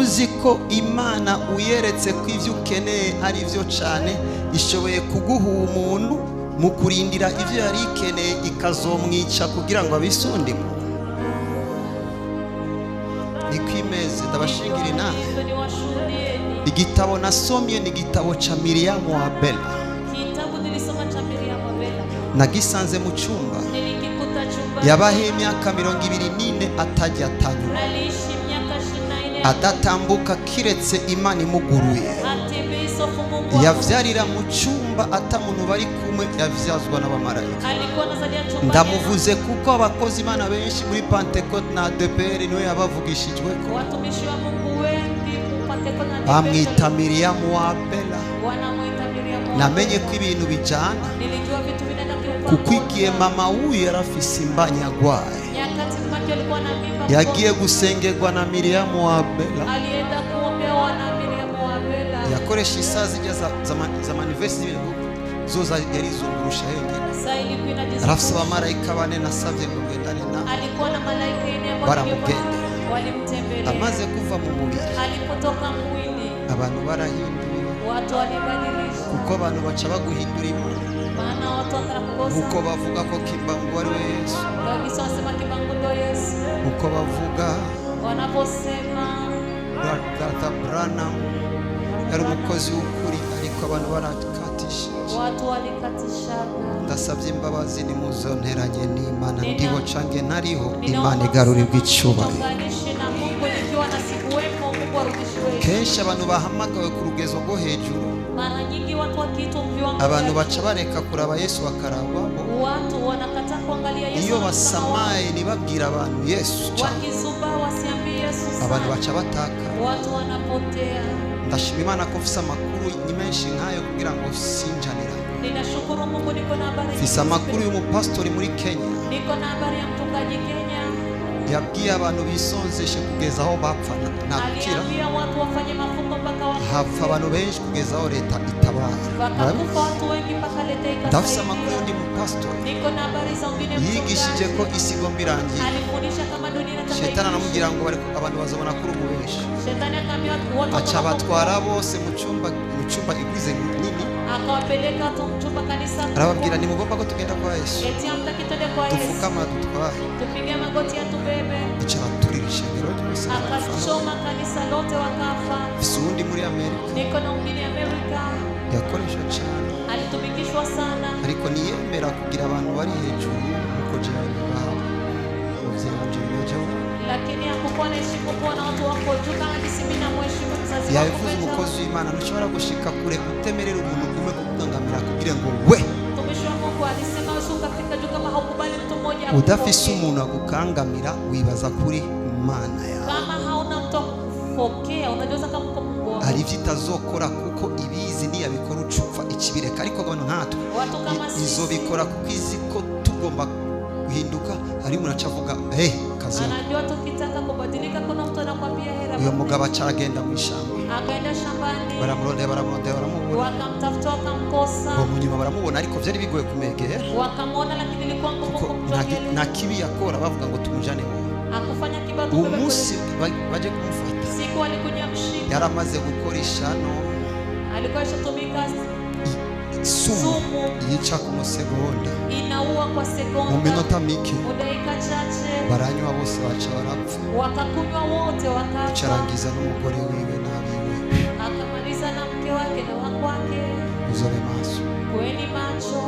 uzi ko Imana uyeretse ko ivyo ukeneye ari vyo cyane ishoboye kuguha umuntu mu kurindira ivyo yari ikeneye ikazomwica kugira ngo abisundimo. Nikwimeze ndabashingira inama. Igitabo nasomye ni igitabo cha Miriam wa Bela. Kitabu nilisoma cha Miriam wa Bela. Nagisanze mu cyumba. Nilikikuta chumba. Yabahe imyaka 24 atajya atanyura. Aliishi miaka 24. Adatambuka kiretse Imana imuguruye. Yavyarira mu cyumba atamuntu bari kumwe yavyazwa n'abamarayika. Ndamuvuze kuko abakozi Imana benshi muri Pentecote na ADPR niwe yabavugishijwe ko. Watumishi wa Mungu wengi Pentecote na ADPR. Bamwita Miriam wa Bela. Wanamuita Miriam wa Bela. Namenye ko ibintu bijana. Nilijua vitu vinaenda kwa. Kuko igihe mama huyu yarafise imbanya agwaye. Nyakati mke alikuwa na mimba. Yagiye gusengerwa na Miriam wa Bela. Alienda kuombewa na Miriam wa Bela. Yakoresha isazi za manifesti zoza yarizungurusha yenge. Rafsa wa malaika bane nasavye kugendana na. Alikuwa na malaika ine baramugende. Walimtembelea. Amaze kuva mu mubiri. Alipotoka mwili. Abantu barahinduye. Watu walibadilisha. Kuko abantu baca baguhindura Imana. Maana watu wakakosa. Uko bavuga ko Kibangu ari we Yesu. Kabisa wasema Kibangu ndo Yesu. Uko bavuga. Wanaposema. Dr. Branham yari umukozi w'ukuri ariko abantu barakatisha. Watu walikatisha. Ndasabye imbabazi ni muzonteranye n'Imana ndiho cange nariho Imana igarurirwa icyubahiro. Kenshi abantu bahamagawe ku rugezo rwo hejuru. Mara nyingi watu wakiitwa viwango. Abantu baca bareka kuraba Yesu bakaraba. Watu wanakataa kuangalia Yesu. Iyo basamaye nibabwira abantu Yesu. Wakizuba wasiambie Yesu. Abantu baca bataka. Watu wanapotea. Ndashima Imana ko mfise amakuru ni menshi nkayo kugira ngo sinjanira. Ninashukuru Mungu niko na habari. Mfise amakuru y'umupastori muri Kenya. Niko na habari ya mchungaji Kenya. Yabwiye abantu bisonzeshe kugeza aho bapfa nakira. Aliambia watu wafanye mafungo mpaka wafa. Hapfa abantu benshi kugeza aho leta itabara. Bakakufa watu wengi mpaka leta ikasaidia. Ndafise amakuru y'undi mupastori. Niko na habari za ungine mchungaji. Yigishije ko isi igomba irangiye. Alifundisha kama dunia itataka. Shetani anamubwira ngo abantu bazobona kuri umubeshi. Shetani akamwambia watu acha batwara bose mu cyumba igwize nini. Akawapeleka tu mchumba kanisa. Arababwira ni mugomba ko tugenda kwa Yesu. Eti amtaki twende kwa Yesu. Tufukama dutwaye. Tupige magoti atubebe. Acha baturirisha biroti bose. Akachoma kanisa lote wakafa. Sundi muri Amerika. Niko na umini Amerika. Yakoresha cyane. Alitumikishwa sana. Ariko niyemera kugira abantu bari hejuru uko jani baho. Lakini hakukuwa na heshima kwa watu wako juu kama kisimina mheshimu mzazi wako. Yavuze umukozi w'Imana ntushobora gushika kure utemerera umuntu kumwe kugangamira kugira ngo we. Tumishi wa Mungu alisema usukafika juu kama haukubali mtu mmoja. Udafise umuntu agukangamira wibaza kuri Imana yawe. Kama hauna mtu akufokea unajua kama uko Mungu. Alivyitazokora kuko ibizi ni yabikora ucupfa ikibireka ariko abantu nkatwe. Izobikora kuko iziko tugomba guhinduka ari umuntu acavuga kazi. Anajua tukitaka kubadilika kuna mtu anakuambia hera. Uyo mugabo acagenda mu ishamba. Akaenda shambani. Baramurondera baramubona. Wakamtafuta wakamkosa. Bo munyuma baramubona ariko vyari bigoye kumegera. Wakamona lakini ilikuwa ngumu kumjogea. Na kibi yakora bavuga ngo tumujane ho. Akufanya kibago bebe. Umunsi baje kumufata. Siku alikuja mshika. Yaramaze gukora ishano. Alikuwa shatumika sumu yica ku musegonda. Inaua kwa sekonda. Mu minota mike. Mudaika chache. Baranywa bose baca barapfa. Wakakunywa wote wakafa. Charangiza n'umugore wiwe nabiwe. Akamaliza na mke wake na wake. Uzobe maso. Kweni macho.